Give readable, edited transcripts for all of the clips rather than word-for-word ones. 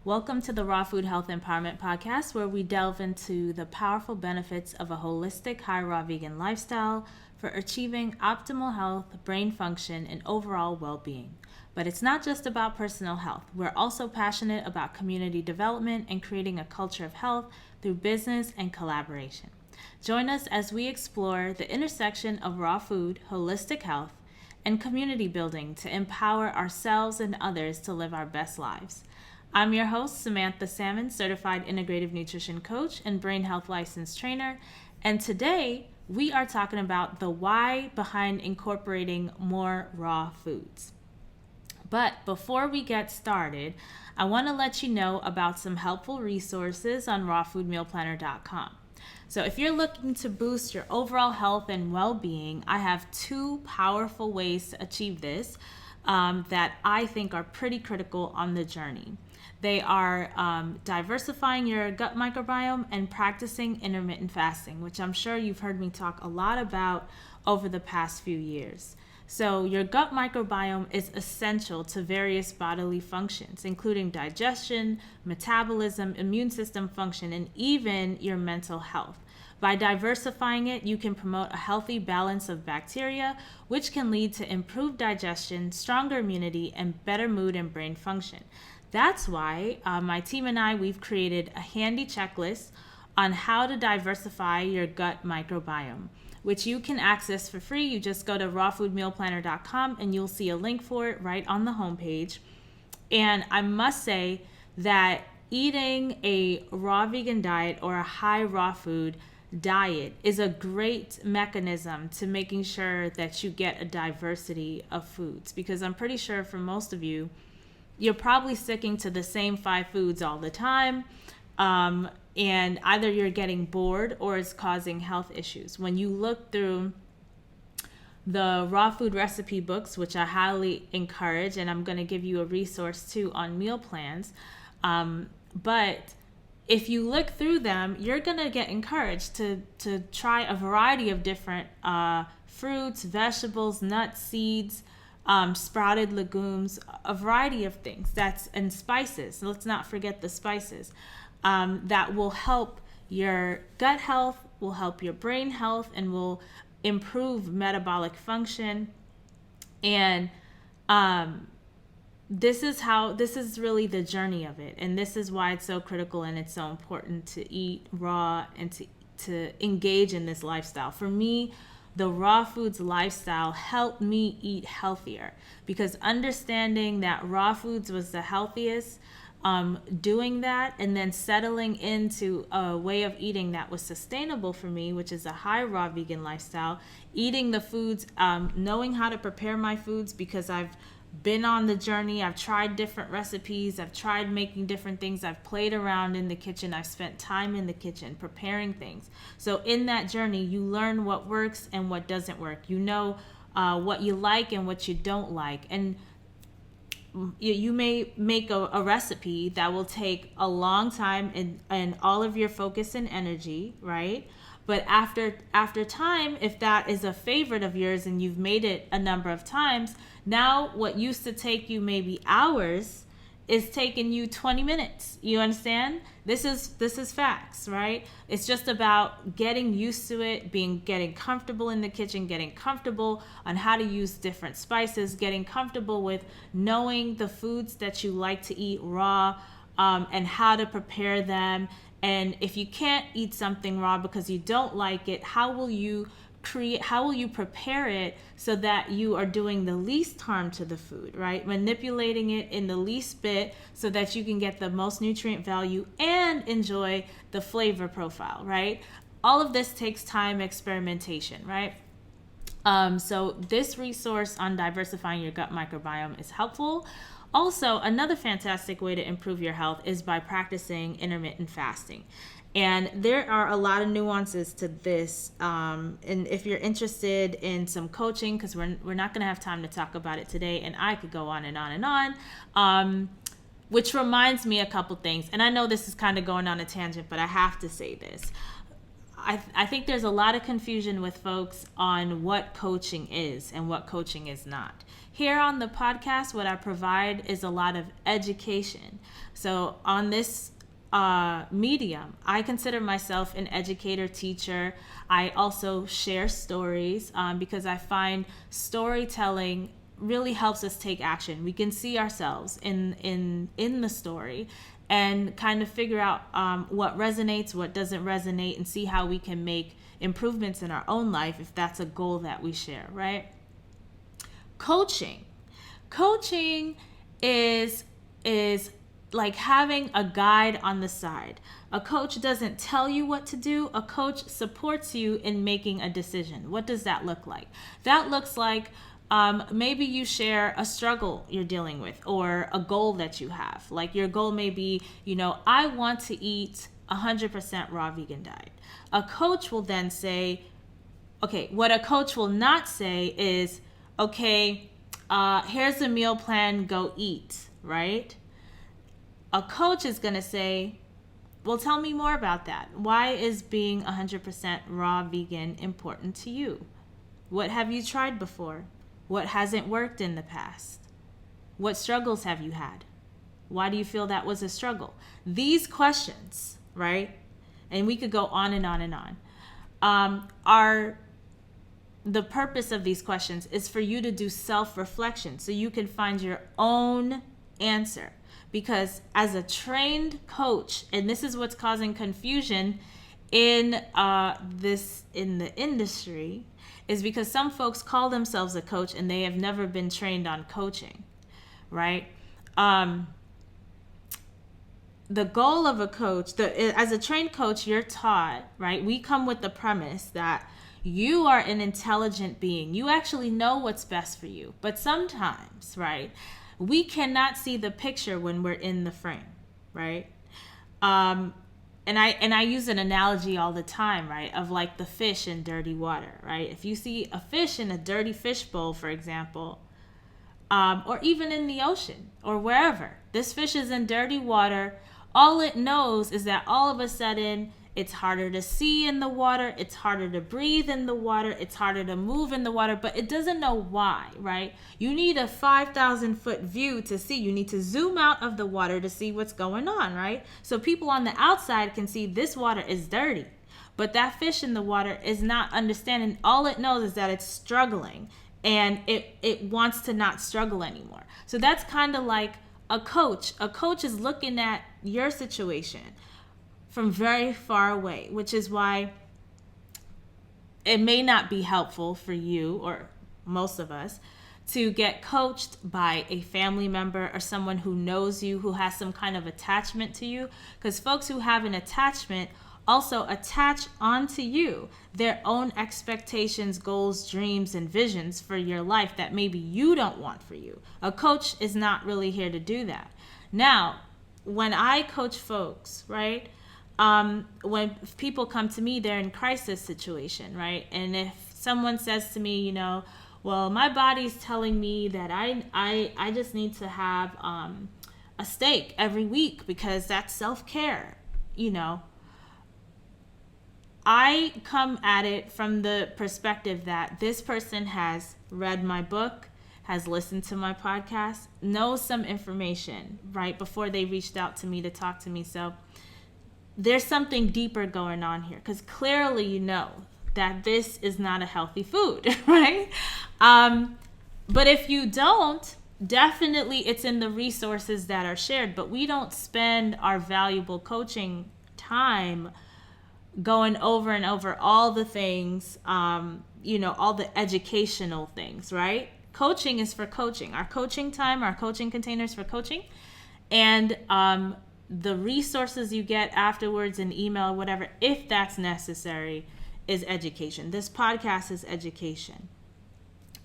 Welcome to the Raw Food Health Empowerment Podcast, where we delve into the powerful benefits of a holistic, high raw vegan lifestyle for achieving optimal health, brain function, and overall well-being. But it's not just about personal health. We're also passionate about community development and creating a culture of health through business and collaboration. Join us as we explore the intersection of raw food, holistic health, and community building to empower ourselves and others to live our best lives. I'm your host, Samantha Salmon, certified integrative nutrition coach and brain health licensed trainer. And today we are talking about the why behind incorporating more raw foods. But before we get started, I want to let you know about some helpful resources on rawfoodmealplanner.com. So if you're looking to boost your overall health and well-being, I have two powerful ways to achieve this that I think are pretty critical on the journey. They are diversifying your gut microbiome and practicing intermittent fasting, which I'm sure you've heard me talk a lot about over the past few years. So your gut microbiome is essential to various bodily functions, including digestion, metabolism, immune system function, and even your mental health. By diversifying it, you can promote a healthy balance of bacteria, which can lead to improved digestion, stronger immunity, and better mood and brain function. That's why my team and I, we've created a handy checklist on how to diversify your gut microbiome, which you can access for free. You just go to rawfoodmealplanner.com and you'll see a link for it right on the homepage. And I must say that eating a raw vegan diet or a high raw food diet is a great mechanism to making sure that you get a diversity of foods, because I'm pretty sure for most of you, you're probably sticking to the same 5 foods all the time, and either you're getting bored or it's causing health issues. When you look through the raw food recipe books, which I highly encourage, and I'm going to give you a resource too on meal plans, but if you look through them, you're going to get encouraged to try a variety of different fruits, vegetables, nuts, seeds, sprouted legumes, a variety of things, and spices. Let's not forget the spices that will help your gut health, will help your brain health, and will improve metabolic function. And this is really the journey of it. And this is why it's so critical and it's so important to eat raw and to engage in this lifestyle. For me, the raw foods lifestyle helped me eat healthier, because understanding that raw foods was the healthiest, doing that and then settling into a way of eating that was sustainable for me, which is a high raw vegan lifestyle, eating the foods, knowing how to prepare my foods, because I've been on the journey. I've tried different recipes. I've tried making different things. I've played around in the kitchen. I've spent time in the kitchen preparing things. So in that journey, you learn what works and what doesn't work. You know what you like and what you don't like. And you may make a recipe that will take a long time and all of your focus and energy, right? But after time, if that is a favorite of yours and you've made it a number of times, now what used to take you maybe hours is taking you 20 minutes. You understand? This is facts, right? It's just about getting used to it, getting comfortable in the kitchen, getting comfortable on how to use different spices, getting comfortable with knowing the foods that you like to eat raw, and how to prepare them. And if you can't eat something raw because you don't like it, how will you prepare it so that you are doing the least harm to the food, right? Manipulating it in the least bit so that you can get the most nutrient value and enjoy the flavor profile, right? All of this takes time, experimentation, right? So this resource on diversifying your gut microbiome is helpful. Also, another fantastic way to improve your health is by practicing intermittent fasting. And there are a lot of nuances to this. And if you're interested in some coaching, because we're not going to have time to talk about it today, and I could go on and on and on, which reminds me a couple things. And I know this is kind of going on a tangent, but I have to say this. I think there's a lot of confusion with folks on what coaching is and what coaching is not. Here on the podcast, what I provide is a lot of education. So on this medium, I consider myself an educator, teacher. I also share stories because I find storytelling really helps us take action. We can see ourselves in the story and kind of figure out what resonates, what doesn't resonate, and see how we can make improvements in our own life if that's a goal that we share, right? Coaching is like having a guide on the side. A coach doesn't tell you what to do. A coach supports you in making a decision. What does that look like? That looks like maybe you share a struggle you're dealing with or a goal that you have. Like your goal may be, I want to eat 100% raw vegan diet. A coach will then say, okay, what a coach will not say is, okay, here's the meal plan, go eat, right? A coach is going to say, well, tell me more about that. Why is being 100% raw vegan important to you? What have you tried before? What hasn't worked in the past? What struggles have you had? Why do you feel that was a struggle? These questions, right? And we could go on and on and on, are the purpose of these questions is for you to do self-reflection so you can find your own answer. Because as a trained coach, and this is what's causing confusion in the industry, is because some folks call themselves a coach and they have never been trained on coaching, right? The goal of a coach, as a trained coach, you're taught, right? We come with the premise that you are an intelligent being. You actually know what's best for you. But sometimes, right, we cannot see the picture when we're in the frame, right? And I use an analogy all the time, right, of like the fish in dirty water, right? If you see a fish in a dirty fish bowl, for example, or even in the ocean or wherever, this fish is in dirty water. All it knows is that all of a sudden it's harder to see in the water, it's harder to breathe in the water, it's harder to move in the water, but it doesn't know why, right? You need a 5,000-foot view to see. You need to zoom out of the water to see what's going on, right? So people on the outside can see this water is dirty, but that fish in the water is not understanding. All it knows is that it's struggling, and it wants to not struggle anymore. So that's kind of like a coach. A coach is looking at your situation from very far away, which is why it may not be helpful for you or most of us to get coached by a family member or someone who knows you, who has some kind of attachment to you, because folks who have an attachment also attach onto you their own expectations, goals, dreams, and visions for your life that maybe you don't want for you. A coach is not really here to do that. Now, when I coach folks, right, when people come to me, they're in crisis situation, right? And if someone says to me, well, my body's telling me that I just need to have a steak every week because that's self-care, I come at it from the perspective that this person has read my book, has listened to my podcast, knows some information, right, before they reached out to me to talk to me. So there's something deeper going on here, because clearly you know that this is not a healthy food, right? But if you don't, definitely it's in the resources that are shared, but we don't spend our valuable coaching time going over and over all the things, all the educational things, right? Coaching is for coaching. Our coaching time, our coaching containers for coaching, and the resources you get afterwards in email, whatever, if that's necessary, is education. This podcast is education.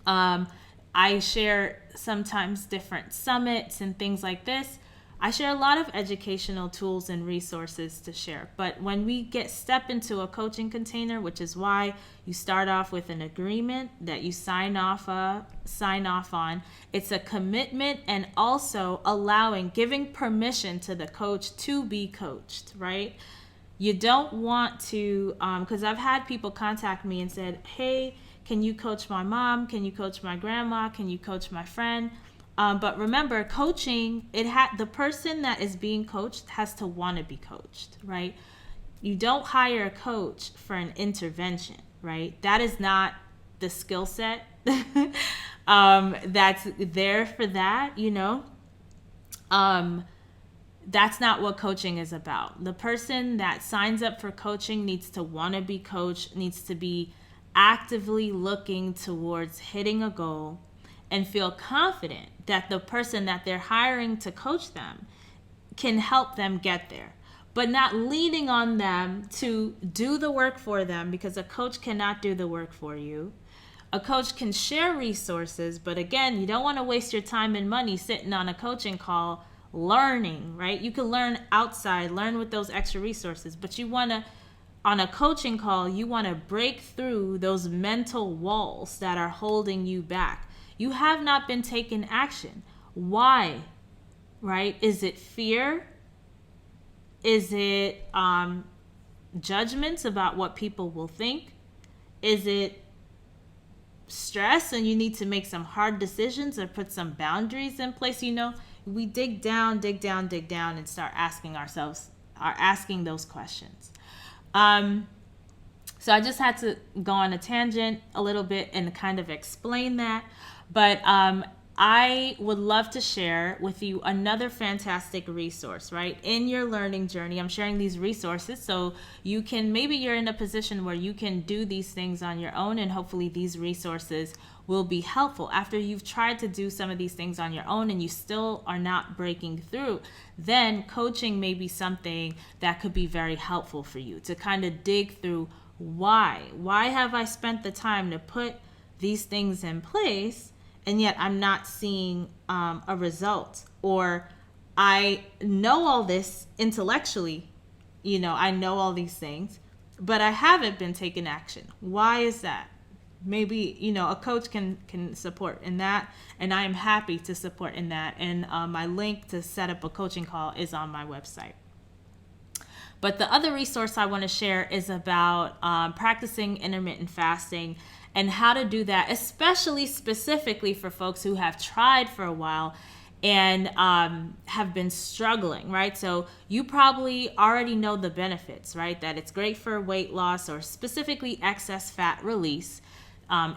I share sometimes different summits and things like this. I share a lot of educational tools and resources to share. But when we step into a coaching container, which is why you start off with an agreement that you sign off on, it's a commitment and also giving permission to the coach to be coached, right? You don't want to, because I've had people contact me and said, hey, can you coach my mom? Can you coach my grandma? Can you coach my friend? But remember, coaching, the person that is being coached has to want to be coached, right? You don't hire a coach for an intervention, right? That is not the skill set that's there for that, that's not what coaching is about. The person that signs up for coaching needs to want to be coached, needs to be actively looking towards hitting a goal, and feel confident that the person that they're hiring to coach them can help them get there, but not leaning on them to do the work for them, because a coach cannot do the work for you. A coach can share resources, but again, you don't want to waste your time and money sitting on a coaching call learning, right? You can learn outside, learn with those extra resources, but you want to, on a coaching call, you want to break through those mental walls that are holding you back. You have not been taking action. Why? Right? Is it fear? Is it judgments about what people will think? Is it stress and you need to make some hard decisions or put some boundaries in place? We dig down and start asking those questions. So I just had to go on a tangent a little bit and kind of explain that. But I would love to share with you another fantastic resource, right? In your learning journey, I'm sharing these resources so you can, maybe you're in a position where you can do these things on your own, and hopefully these resources will be helpful. After you've tried to do some of these things on your own and you still are not breaking through, then coaching may be something that could be very helpful for you to kind of dig through why have I spent the time to put these things in place and yet I'm not seeing a result, or I know all this intellectually, I know all these things, but I haven't been taking action. Why is that? Maybe, a coach can support in that, and I am happy to support in that. And my link to set up a coaching call is on my website. But the other resource I want to share is about practicing intermittent fasting and how to do that, especially specifically for folks who have tried for a while and have been struggling, right? So you probably already know the benefits, right? That it's great for weight loss, or specifically excess fat release,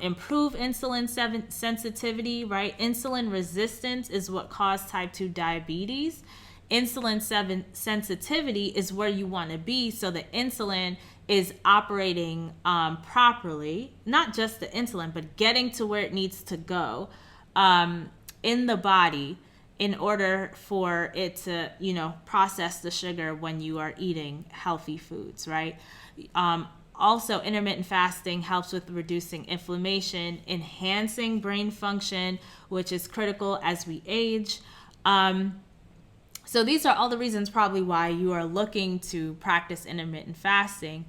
improve insulin sensitivity, right? Insulin resistance is what caused type 2 diabetes. Insulin sensitivity is where you want to be, so the insulin is operating properly, not just the insulin, but getting to where it needs to go in the body in order for it to, process the sugar when you are eating healthy foods, right? Also, intermittent fasting helps with reducing inflammation, enhancing brain function, which is critical as we age. So these are all the reasons probably why you are looking to practice intermittent fasting.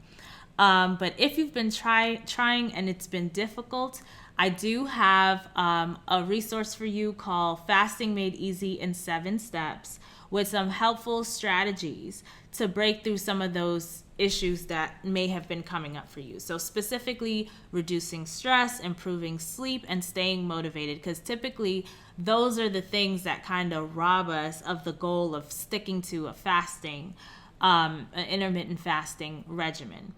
But if you've been trying and it's been difficult, I do have a resource for you called Fasting Made Easy in 7 Steps, with some helpful strategies to break through some of those issues that may have been coming up for you. So specifically reducing stress, improving sleep, and staying motivated, because typically those are the things that kind of rob us of the goal of sticking to a fasting, an intermittent fasting regimen.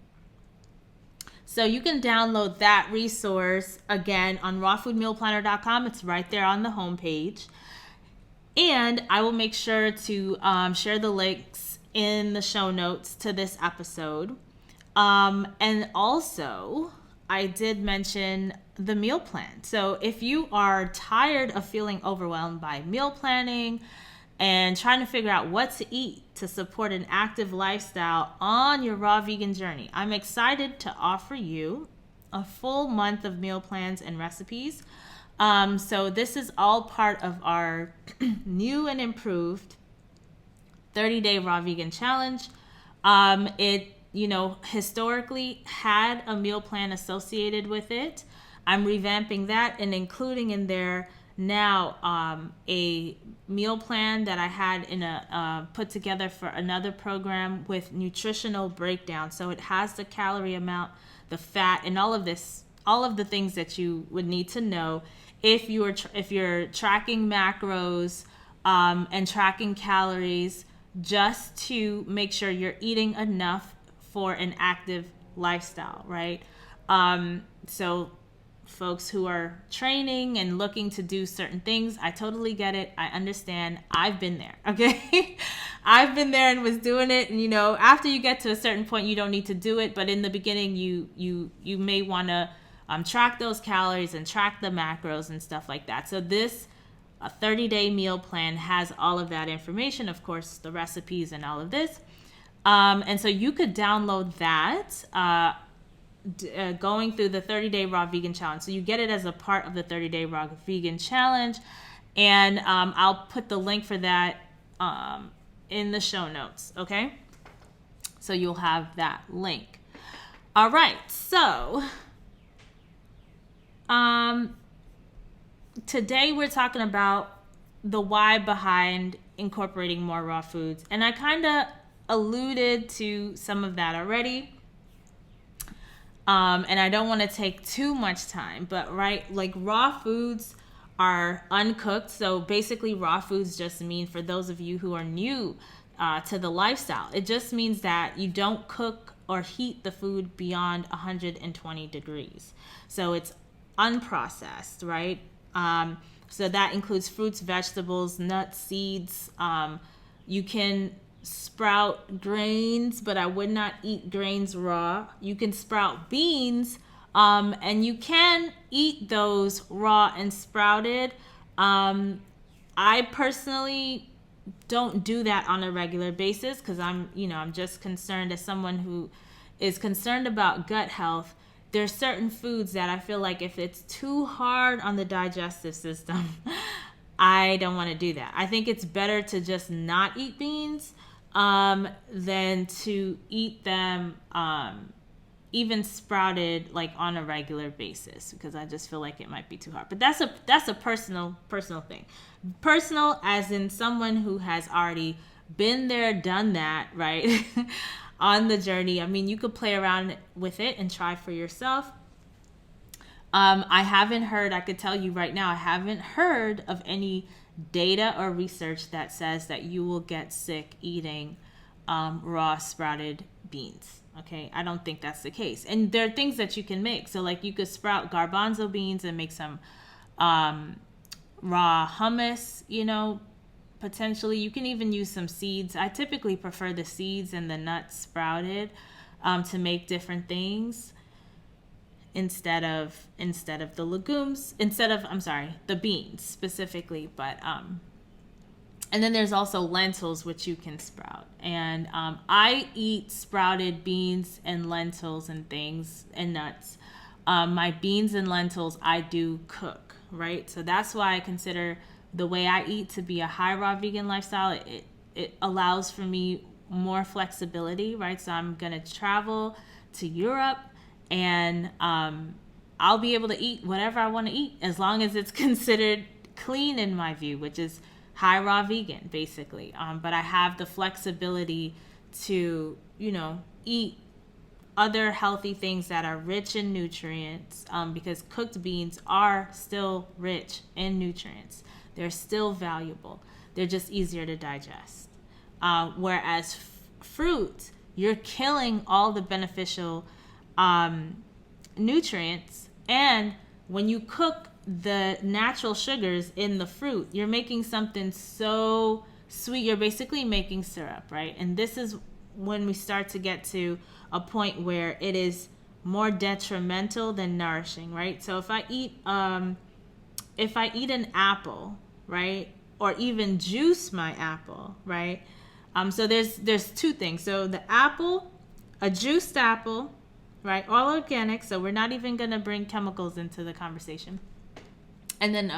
So you can download that resource again on rawfoodmealplanner.com. It's right there on the homepage. And I will make sure to share the links in the show notes to this episode. And also, I did mention the meal plan. So if you are tired of feeling overwhelmed by meal planning and trying to figure out what to eat to support an active lifestyle on your raw vegan journey, I'm excited to offer you a full month of meal plans and recipes. So this is all part of our new and improved 30-day raw vegan challenge. It, historically had a meal plan associated with it. I'm revamping that and including in there now a meal plan that I had in a put together for another program with nutritional breakdown. So it has the calorie amount, the fat, and all of the things that you would need to know if you're tracking macros and tracking calories, just to make sure you're eating enough for an active lifestyle, right? So folks who are training and looking to do certain things, I totally get it. I understand. I've been there. Okay. I've been there and was doing it. And after you get to a certain point, you don't need to do it. But in the beginning, you may want to track those calories and track the macros and stuff like that. So a 30-day meal plan has all of that information, of course, the recipes and all of this. And so you could download that going through the 30-day raw vegan challenge. So you get it as a part of the 30-day raw vegan challenge. And I'll put the link for that in the show notes. Okay. So you'll have that link. All right. So today we're talking about the why behind incorporating more raw foods. And I kind of alluded to some of that already. And I don't want to take too much time, but like raw foods are uncooked. So basically raw foods just mean, for those of you who are new to the lifestyle, it just means that you don't cook or heat the food beyond 120 degrees. So it's unprocessed, right? So that includes fruits, vegetables, nuts, seeds. You can sprout grains, but I would not eat grains raw. You can sprout beans, and you can eat those raw and sprouted. I personally don't do that on a regular basis because I'm just concerned, as someone who is concerned about gut health. There's certain foods that I feel like if it's too hard on the digestive system, I don't want to do that. I think it's better to just not eat beans than to eat them even sprouted like on a regular basis, because I just feel like it might be too hard. But that's a personal thing. Personal as in someone who has already been there, done that, right? On the journey. I mean, you could play around with it and try for yourself. I could tell you right now, I haven't heard of any data or research that says that you will get sick eating raw sprouted beans. Okay, I don't think that's the case. And there are things that you can make. So like you could sprout garbanzo beans and make some raw hummus, potentially. You can even use some seeds. I typically prefer the seeds and the nuts sprouted to make different things instead of the legumes, the beans specifically. But and then there's also lentils, which you can sprout. And I eat sprouted beans and lentils and things and nuts. My beans and lentils I do cook, right? So that's why I consider the way I eat to be a high raw vegan lifestyle. It allows for me more flexibility, right? So I'm going to travel to Europe and I'll be able to eat whatever I want to eat as long as it's considered clean in my view, which is high raw vegan basically. But I have the flexibility to, eat other healthy things that are rich in nutrients because cooked beans are still rich in nutrients. They're still valuable. They're just easier to digest. Whereas fruit, you're killing all the beneficial nutrients. And when you cook the natural sugars in the fruit, you're making something so sweet. You're basically making syrup, right? And this is when we start to get to a point where it is more detrimental than nourishing, right? So if I eat an apple, right, or even juice my apple, right? So there's two things. So the apple, a juiced apple, right, all organic. So we're not even gonna bring chemicals into the conversation. And then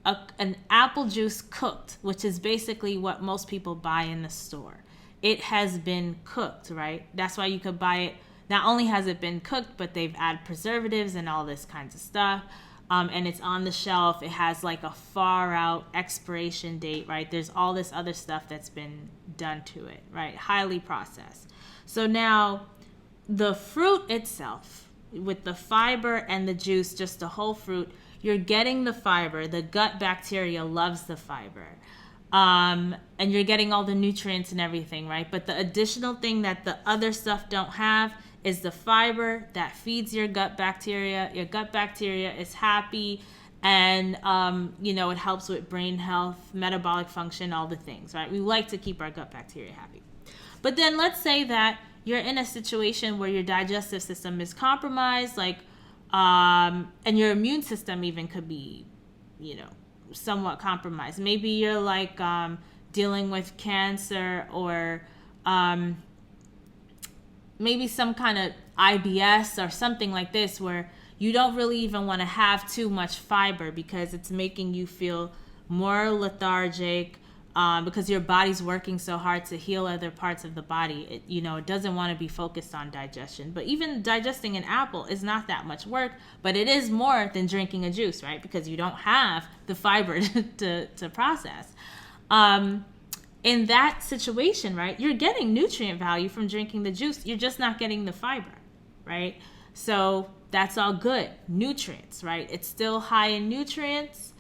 an apple juice cooked, which is basically what most people buy in the store. It has been cooked, right? That's why you could buy it. Not only has it been cooked, but they've added preservatives and all this kinds of stuff. and it's on the shelf. It has like a far out expiration date, right? There's all this other stuff that's been done to it, right? Highly processed. So now the fruit itself, with the fiber and the juice, just the whole fruit, you're getting the fiber. The gut bacteria loves the fiber. And you're getting all the nutrients and everything, right? But the additional thing that the other stuff don't have is the fiber that feeds your gut bacteria. Your gut bacteria is happy, and it helps with brain health, metabolic function, all the things, right? We like to keep our gut bacteria happy. But then let's say that you're in a situation where your digestive system is compromised, and your immune system even could be, somewhat compromised. Maybe you're dealing with cancer, or maybe some kind of IBS or something like this, where you don't really even want to have too much fiber because it's making you feel more lethargic, because your body's working so hard to heal other parts of the body. It doesn't want to be focused on digestion. But even digesting an apple is not that much work, but it is more than drinking a juice, right? Because you don't have the fiber to process. In that situation, right, you're getting nutrient value from drinking the juice. You're just not getting the fiber, right? So that's all good. Nutrients, right? It's still high in nutrients.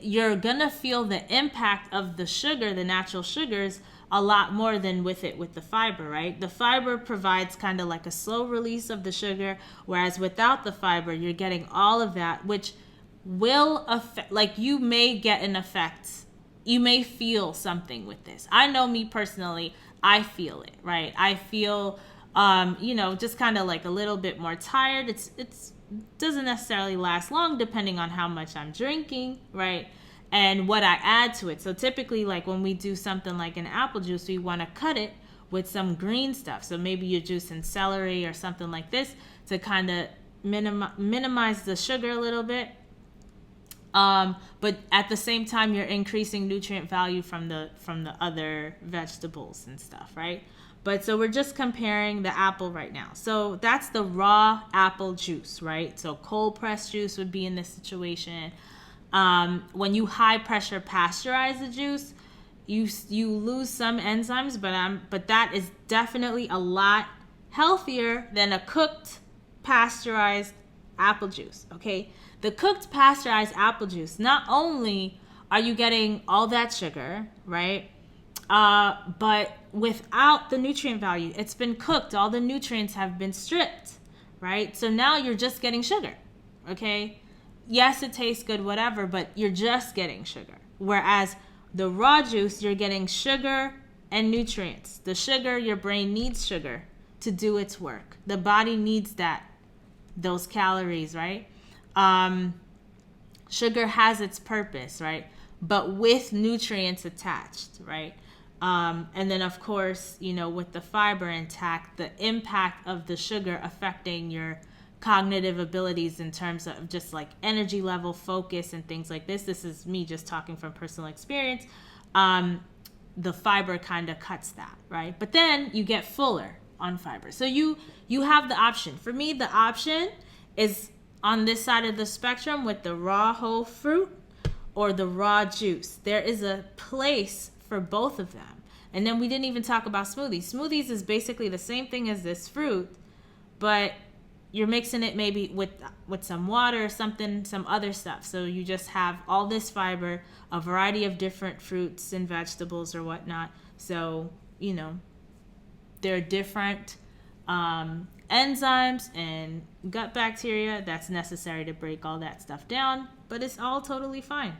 You're gonna feel the impact of the sugar, the natural sugars, a lot more than with the fiber, right? The fiber provides kind of like a slow release of the sugar, whereas without the fiber, you're getting all of that, which will affect, you may get an effect. You may feel something with this. I know me personally, I feel it, right? I feel, just kind of like a little bit more tired. It's doesn't necessarily last long depending on how much I'm drinking, right? And what I add to it. So typically, when we do something like an apple juice, we want to cut it with some green stuff. So maybe you're juicing celery or something like this to kind of minimize the sugar a little bit. But at the same time, you're increasing nutrient value from the other vegetables and stuff, right? But so we're just comparing the apple right now. So that's the raw apple juice, right? So cold pressed juice would be in this situation. When you high pressure pasteurize the juice, you lose some enzymes, but that is definitely a lot healthier than a cooked pasteurized apple juice, okay? The cooked pasteurized apple juice, not only are you getting all that sugar, right? But without the nutrient value, it's been cooked. All the nutrients have been stripped, right? So now you're just getting sugar, okay? Yes, it tastes good, whatever, but you're just getting sugar. Whereas the raw juice, you're getting sugar and nutrients. The sugar, your brain needs sugar to do its work. The body needs those calories, right? Sugar has its purpose, right? But with nutrients attached, right? And then, of course, with the fiber intact, the impact of the sugar affecting your cognitive abilities in terms of just energy level, focus, and things like this. This is me just talking from personal experience. The fiber kind of cuts that, right? But then you get fuller on fiber. So you have the option. For me, the option is on this side of the spectrum with the raw whole fruit or the raw juice. There is a place for both of them. And then we didn't even talk about smoothies. Smoothies is basically the same thing as this fruit, but you're mixing it maybe with some water or something, some other stuff. So you just have all this fiber, a variety of different fruits and vegetables or whatnot. So, there are different enzymes and gut bacteria that's necessary to break all that stuff down, but it's all totally fine.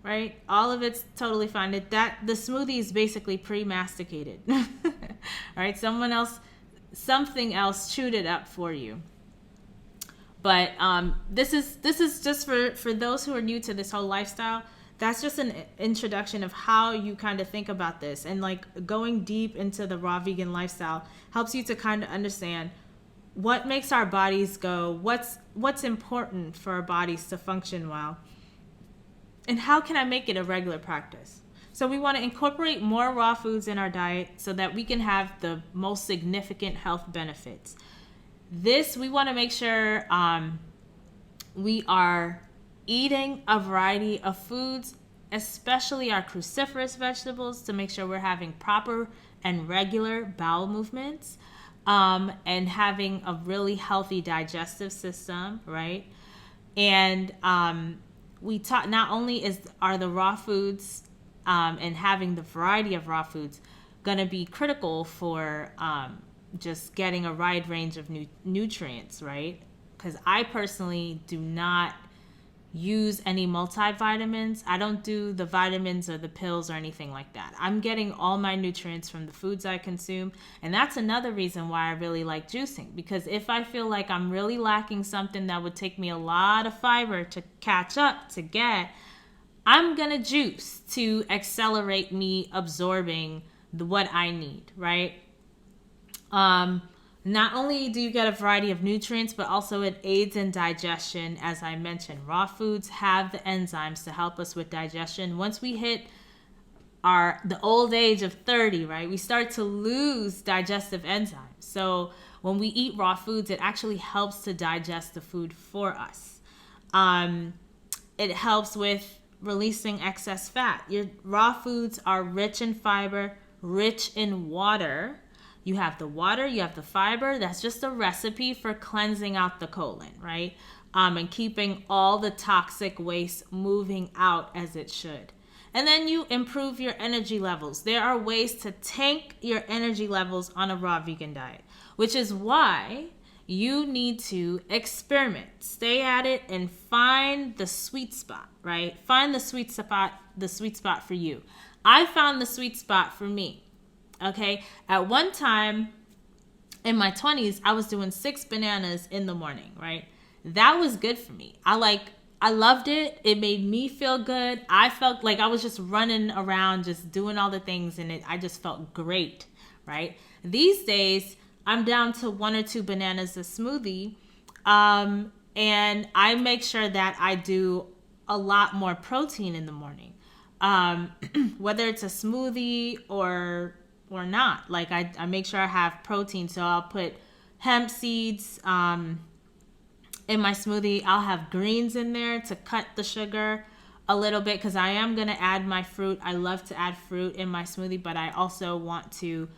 Right? All of it's totally fine. The smoothie is basically pre-masticated. Right? Something else chewed it up for you. But this is just for those who are new to this whole lifestyle. That's just an introduction of how you kind of think about this, and going deep into the raw vegan lifestyle helps you to kind of understand what makes our bodies go, what's important for our bodies to function well. And how can I make it a regular practice? So we want to incorporate more raw foods in our diet so that we can have the most significant health benefits. We want to make sure we are eating a variety of foods, especially our cruciferous vegetables, to make sure we're having proper and regular bowel movements, and having a really healthy digestive system, right? And we talk, not only are the raw foods and having the variety of raw foods going to be critical for just getting a wide range of nutrients, right? Because I personally do not use any multivitamins. I don't do the vitamins or the pills or anything like that. I'm getting all my nutrients from the foods I consume. And that's another reason why I really like juicing, because if I feel like I'm really lacking something that would take me a lot of fiber to catch up to get, I'm going to juice to accelerate me absorbing what I need, right? Not only do you get a variety of nutrients, but also it aids in digestion. As I mentioned, raw foods have the enzymes to help us with digestion. Once we hit the old age of 30, right, we start to lose digestive enzymes. So when we eat raw foods, it actually helps to digest the food for us. It helps with releasing excess fat. Your raw foods are rich in fiber, rich in water. You have the water, you have the fiber. That's just a recipe for cleansing out the colon, right? And keeping all the toxic waste moving out as it should. And then you improve your energy levels. There are ways to tank your energy levels on a raw vegan diet, which is why you need to experiment. Stay at it and find the sweet spot, right? Find the sweet spot for you. I found the sweet spot for me. Okay, at one time in my 20s, I was doing 6 bananas in the morning, right? That was good for me. I loved it. It made me feel good. I felt like I was just running around, just doing all the things, and I just felt great, right? These days, I'm down to 1 or 2 bananas a smoothie, and I make sure that I do a lot more protein in the morning, whether it's a smoothie or not. Like I make sure I have protein, so I'll put hemp seeds in my smoothie. I'll have greens in there to cut the sugar a little bit, because I am going to add my fruit. I love to add fruit in my smoothie, but I also want to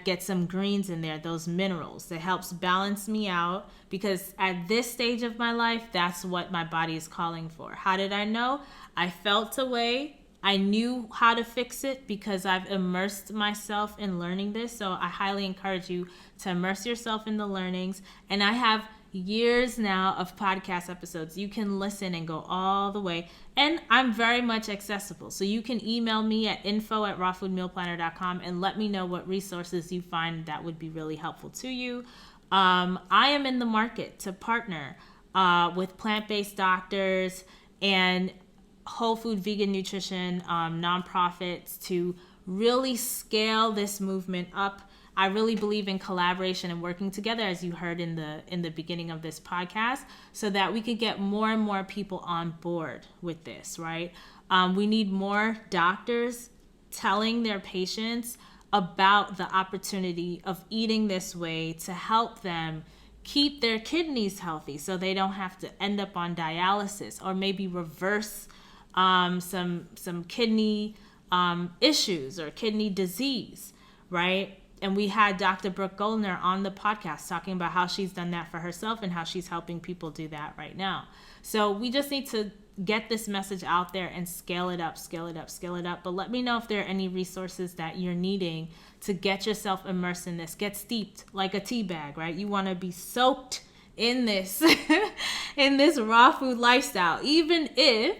get some greens in there, those minerals. It helps balance me out, because at this stage of my life, that's what my body is calling for. How did I know? I felt a way. I knew how to fix it because I've immersed myself in learning this. So I highly encourage you to immerse yourself in the learnings. And I have years now of podcast episodes. You can listen and go all the way. And I'm very much accessible. So you can email me at info@rawfoodmealplanner.com and let me know what resources you find that would be really helpful to you. I am in the market to partner with plant-based doctors and whole food vegan nutrition nonprofits to really scale this movement up. I really believe in collaboration and working together, as you heard in the beginning of this podcast, so that we could get more and more people on board with this, right? We need more doctors telling their patients about the opportunity of eating this way to help them keep their kidneys healthy, so they don't have to end up on dialysis, or maybe reverse some kidney issues or kidney disease, right? And we had Dr. Brooke Goldner on the podcast talking about how she's done that for herself and how she's helping people do that right now. So we just need to get this message out there and scale it up. But let me know if there are any resources that you're needing to get yourself immersed in this. Get steeped like a tea bag, right? You want to be soaked in this, in this raw food lifestyle, even if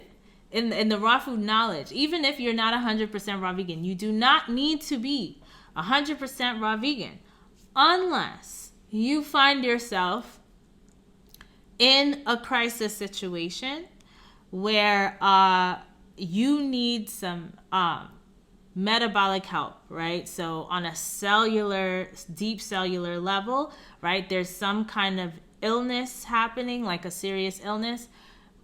in the raw food knowledge, even if you're not 100% raw vegan. You do not need to be 100% raw vegan unless you find yourself in a crisis situation where you need some metabolic help, right? So on a deep cellular level, right, there's some kind of illness happening, like a serious illness.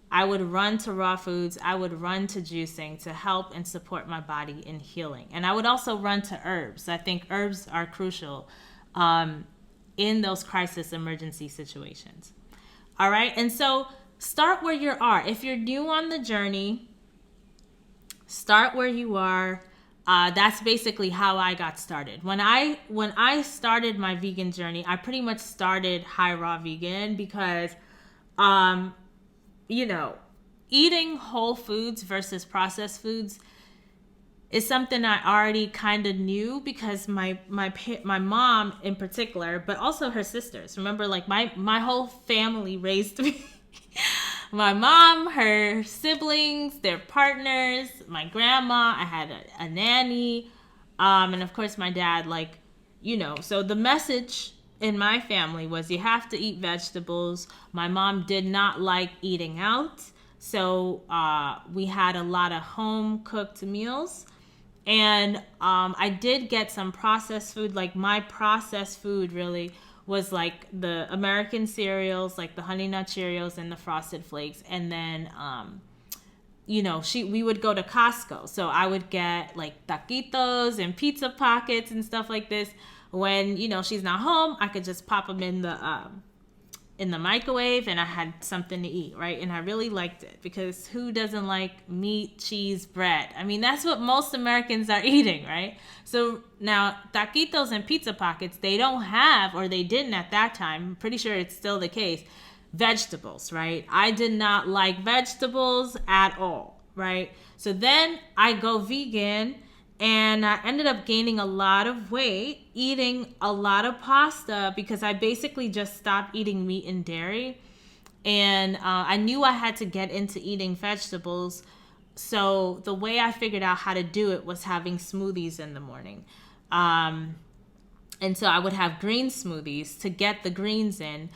I would run to raw foods. I would run to juicing to help and support my body in healing. And I would also run to herbs. I think herbs are crucial in those crisis emergency situations. All right. And so start where you are. If you're new on the journey, start where you are. That's basically how I got started. When I started my vegan journey, I pretty much started high raw vegan because, you know, eating whole foods versus processed foods is something I already kind of knew because my mom in particular, but also her sisters. Remember, like my whole family raised me. My mom, her siblings, their partners, my grandma, I had a nanny, and of course my dad, like, you know, so the message in my family was you have to eat vegetables. My mom did not like eating out, so we had a lot of home cooked meals. And I did get some processed food. Like my processed food really was like the American cereals, like the Honey Nut Cheerios and the Frosted Flakes. And then, you know, we would go to Costco. So I would get like taquitos and pizza pockets and stuff like this. When, you know, she's not home, I could just pop them in the microwave and I had something to eat, right? And I really liked it because who doesn't like meat, cheese, bread? I mean, that's what most Americans are eating, right? So now taquitos and pizza pockets, they don't have, or they didn't at that time, I'm pretty sure it's still the case, vegetables, right? I did not like vegetables at all, right? So then I go vegan and I ended up gaining a lot of weight, eating a lot of pasta because I basically just stopped eating meat and dairy. And I knew I had to get into eating vegetables. So the way I figured out how to do it was having smoothies in the morning. And so I would have green smoothies to get the greens in.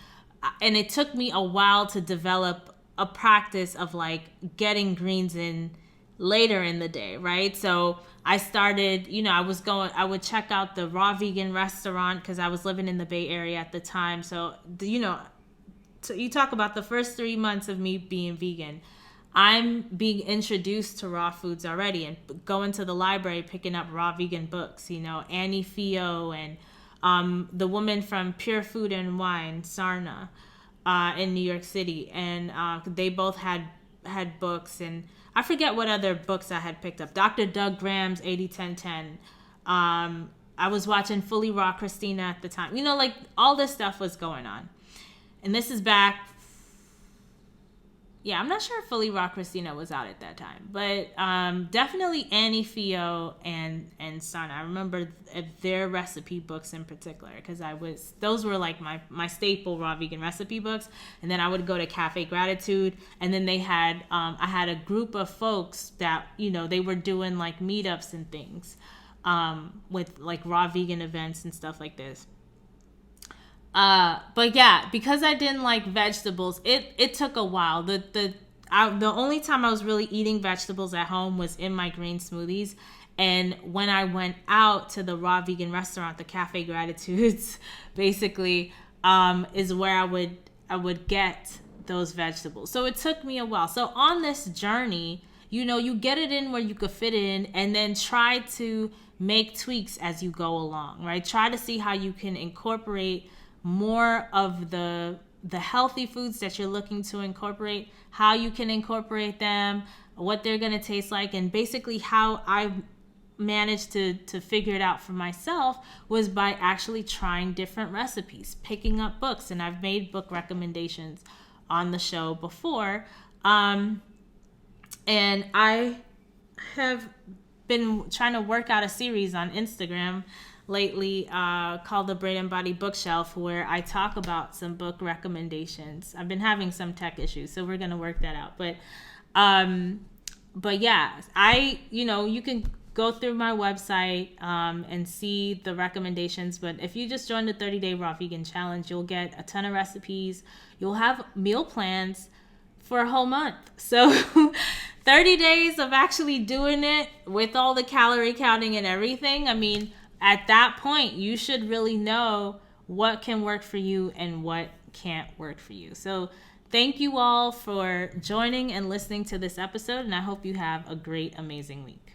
And it took me a while to develop a practice of like getting greens in later in the day, right? So I started, you know, I would check out the raw vegan restaurant because I was living in the Bay Area at the time. So, you know, so you talk about the first 3 months of me being vegan, I'm being introduced to raw foods already and going to the library, picking up raw vegan books, you know, Annie Fio and the woman from Pure Food and Wine, Sarna, in New York City. And they both had books, and I forget what other books I had picked up. Dr. Doug Graham's 80-10-10. I was watching Fully Raw Christina at the time. You know, like all this stuff was going on. And this is back. Yeah, I'm not sure if Fully Raw Christina was out at that time. But definitely Annie Fio and Son. I remember their recipe books in particular because those were like my staple raw vegan recipe books. And then I would go to Cafe Gratitude. And then they had, I had a group of folks that, you know, they were doing like meetups and things with like raw vegan events and stuff like this. But yeah, because I didn't like vegetables, it took a while. The only time I was really eating vegetables at home was in my green smoothies. And when I went out to the raw vegan restaurant, the Cafe Gratitudes, basically, is where I would get those vegetables. So it took me a while. So on this journey, you know, you get it in where you could fit in and then try to make tweaks as you go along, right? Try to see how you can incorporate more of the healthy foods that you're looking to incorporate, how you can incorporate them, what they're going to taste like. And basically how I managed to figure it out for myself was by actually trying different recipes, picking up books. And I've made book recommendations on the show before. And I have been trying to work out a series on Instagram lately called the Brain and Body Bookshelf, where I talk about some book recommendations. I've been having some tech issues, so we're going to work that out. But yeah, you can go through my website and see the recommendations. But if you just join the 30-day Raw Vegan Challenge, you'll get a ton of recipes. You'll have meal plans for a whole month. So 30 days of actually doing it with all the calorie counting and everything. I mean, at that point, you should really know what can work for you and what can't work for you. So thank you all for joining and listening to this episode, and I hope you have a great, amazing week.